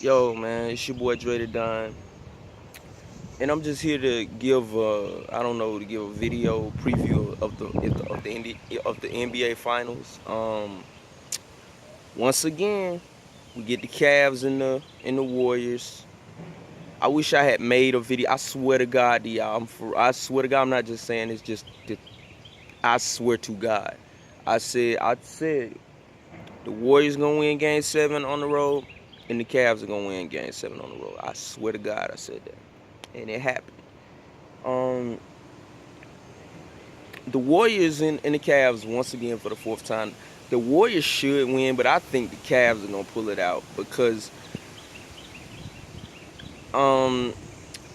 Yo, man, it's your boy Dre the Don, and I'm just here to give I don't know, to give a video preview of the NBA Finals. Once again, we get the Cavs and the Warriors. I wish I had made a video. I swear to God, y'all, I swear to God, I'm not just saying it's just. I swear to God, I said the Warriors gonna win Game 7 on the road, and the Cavs are gonna win Game 7 on the road. I swear to God, I said that, and it happened. Um, the Warriors and the Cavs once again for the fourth time. The Warriors should win, but I think the Cavs are gonna pull it out because um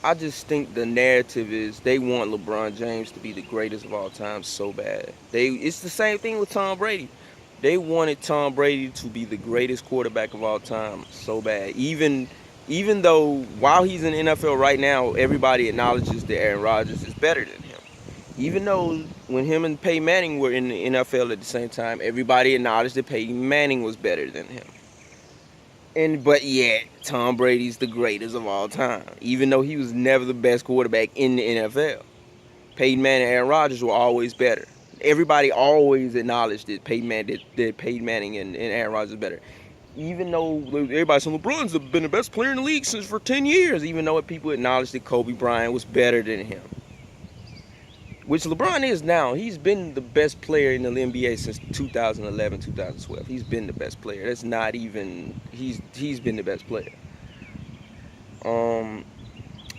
I just think the narrative is they want LeBron James to be the greatest of all time so bad. It's the same thing with Tom Brady. They wanted Tom Brady to be the greatest quarterback of all time so bad. Even though while he's in the NFL right now, everybody acknowledges that Aaron Rodgers is better than him. Even though when him and Peyton Manning were in the NFL at the same time, everybody acknowledged that Peyton Manning was better than him. But yet, Tom Brady's the greatest of all time, even though he was never the best quarterback in the NFL. Peyton Manning and Aaron Rodgers were always better. Everybody always acknowledged that Peyton Manning and Aaron Rodgers are better. Even though everybody said LeBron's been the best player in the league for 10 years, even though people acknowledged that Kobe Bryant was better than him. Which LeBron is now. He's been the best player in the NBA since 2011, 2012. He's been the best player. That's not even. He's been the best player.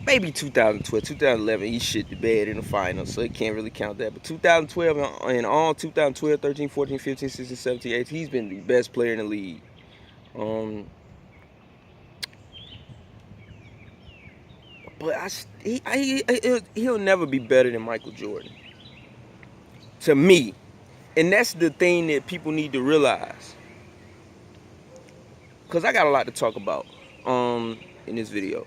Maybe 2012, 2011, he shit the bed in the finals, so it can't really count that. But 2012 and on 2012, 13, 14, 15, 16, 17, 18, he's been the best player in the league. But he'll never be better than Michael Jordan. To me. And that's the thing that people need to realize. Because I got a lot to talk about in this video.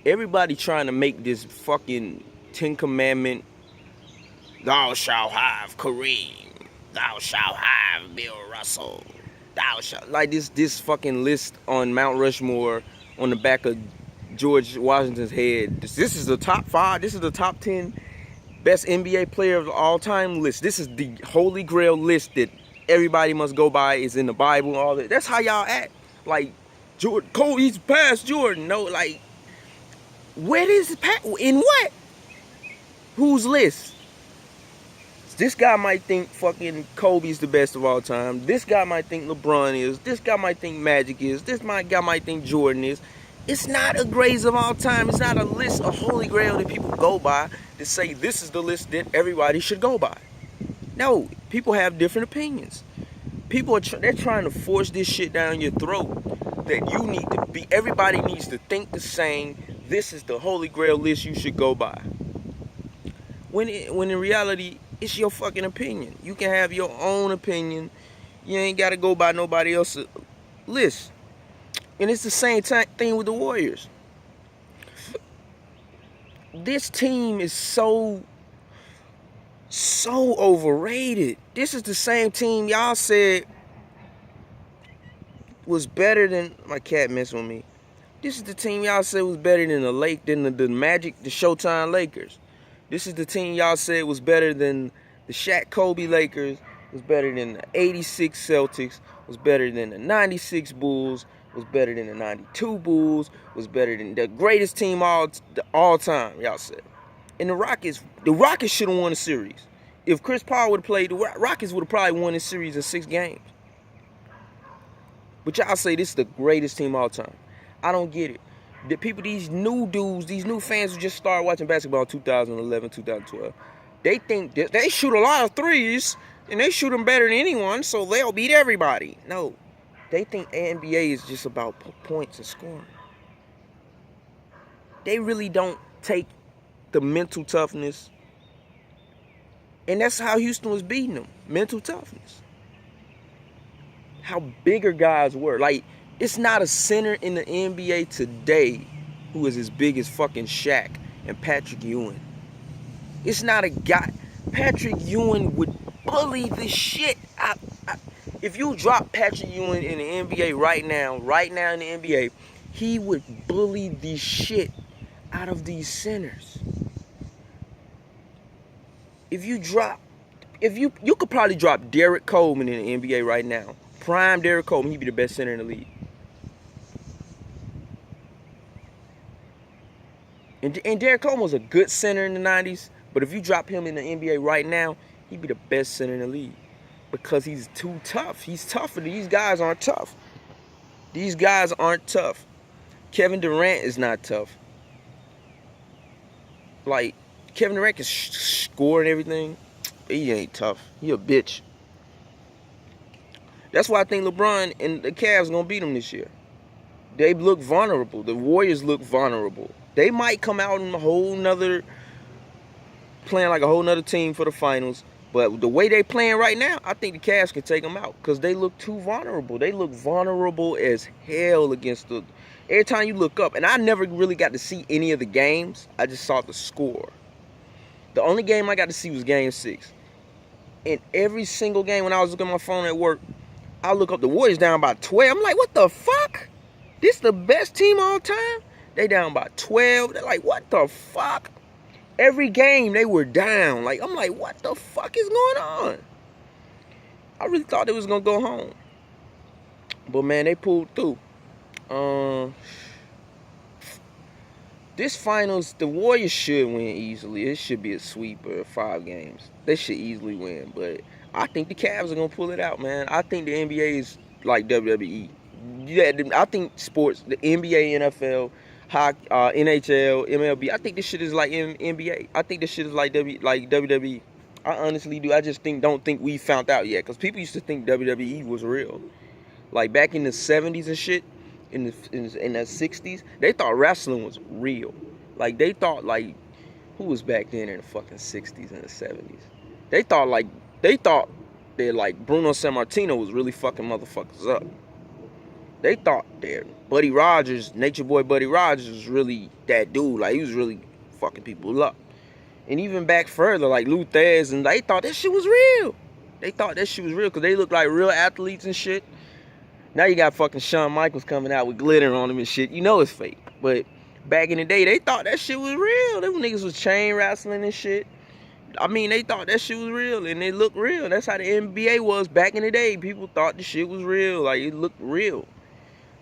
Everybody trying to make this fucking 10 Commandment, thou shalt have Kareem, thou shalt have Bill Russell, thou shalt, like this fucking list on Mount Rushmore on the back of George Washington's head. This is the top 5, this is the top 10 best NBA player of all time list. This is the holy grail list that everybody must go by. Is in the Bible and all that. That's how y'all act. Like, Jordan, Kobe's past Jordan. No, like, where is it? In what? Whose list? This guy might think fucking Kobe's the best of all time. This guy might think LeBron is. This guy might think Magic is. This guy might think Jordan is. It's not a greatest of all time. It's not a list, a holy grail that people go by to say this is the list that everybody should go by. No, people have different opinions. People they're trying to force this shit down your throat that you need to be. Everybody needs to think the same. This is the holy grail list you should go by. When in reality, it's your fucking opinion. You can have your own opinion. You ain't got to go by nobody else's list. And it's the same thing with the Warriors. This team is so overrated. This is the same team y'all said was better than, my cat messing with me. This is the team y'all said was better than the Magic, the Showtime Lakers. This is the team y'all said was better than the Shaq Kobe Lakers, was better than the 86 Celtics, was better than the 96 Bulls, was better than the 92 Bulls, was better than the greatest team all time, y'all said. And the Rockets should have won the series. If Chris Paul would have played, the Rockets would have probably won the series in 6 games. But y'all say this is the greatest team all time. I don't get it. The people, these new dudes, these new fans who just started watching basketball in 2011, 2012, they think that they shoot a lot of threes and they shoot them better than anyone, so they'll beat everybody. No, they think NBA is just about points and scoring. They really don't take the mental toughness. And that's how Houston was beating them. Mental toughness. How bigger guys were. Like, it's not a center in the NBA today who is as big as fucking Shaq and Patrick Ewing. It's not a guy. Patrick Ewing would bully the shit out. If you drop Patrick Ewing in the NBA right now in the NBA, he would bully the shit out of these centers. If you could probably drop Derek Coleman in the NBA right now. Prime Derek Coleman, he'd be the best center in the league. And Derek Coleman was a good center in the 90s, but if you drop him in the NBA right now, he'd be the best center in the league. Because he's too tough. He's tougher. These guys aren't tough. These guys aren't tough. Kevin Durant is not tough. Like, Kevin Durant can score and everything, but he ain't tough. He a bitch. That's why I think LeBron and the Cavs gonna beat him this year. They look vulnerable. The Warriors look vulnerable. They might come out in playing like a whole nother team for the finals. But the way they playing right now, I think the Cavs can take them out because they look too vulnerable. They look vulnerable as hell against the... Every time you look up, and I never really got to see any of the games. I just saw the score. The only game I got to see was Game 6. And every single game when I was looking at my phone at work, I look up the Warriors down by 12. I'm like, what the fuck? This the best team all time? They down by 12. They're like, what the fuck? Every game they were down. Like, I'm like, what the fuck is going on? I really thought they was gonna go home. But man, they pulled through. This finals, the Warriors should win easily. It should be a sweep of 5 games. They should easily win. But I think the Cavs are gonna pull it out, man. I think the NBA is like WWE. Yeah, I think sports, the NBA, NFL, hockey, NHL, MLB. I think this shit is like NBA. I think this shit is like WWE. I honestly do. I just don't think we found out yet. Because people used to think WWE was real. Like back in the 70s and shit, in the 60s, they thought wrestling was real. Like they thought like, who was back then in the fucking 60s and the 70s? They thought that like Bruno Sammartino was really fucking motherfuckers up. They thought that Buddy Rogers, Nature Boy Buddy Rogers, was really that dude. Like, he was really fucking people up. And even back further, like Lou Thez, and they thought that shit was real. They thought that shit was real because they looked like real athletes and shit. Now you got fucking Shawn Michaels coming out with glitter on him and shit. You know it's fake. But back in the day, they thought that shit was real. Them niggas was chain wrestling and shit. I mean, they thought that shit was real and it looked real. That's how the NBA was back in the day. People thought the shit was real. Like, it looked real.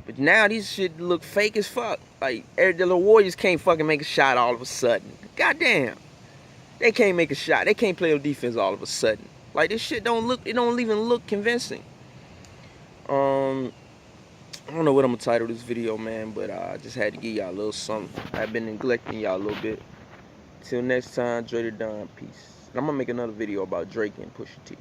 But now these shit look fake as fuck. Like, the Warriors can't fucking make a shot all of a sudden. Goddamn. They can't make a shot. They can't play on defense all of a sudden. Like, this shit don't even look convincing. I don't know what I'm gonna title this video, man, but I just had to give y'all a little something. I've been neglecting y'all a little bit. Till next time, Dre the Don, peace. And I'm gonna make another video about Drake and Pusha T.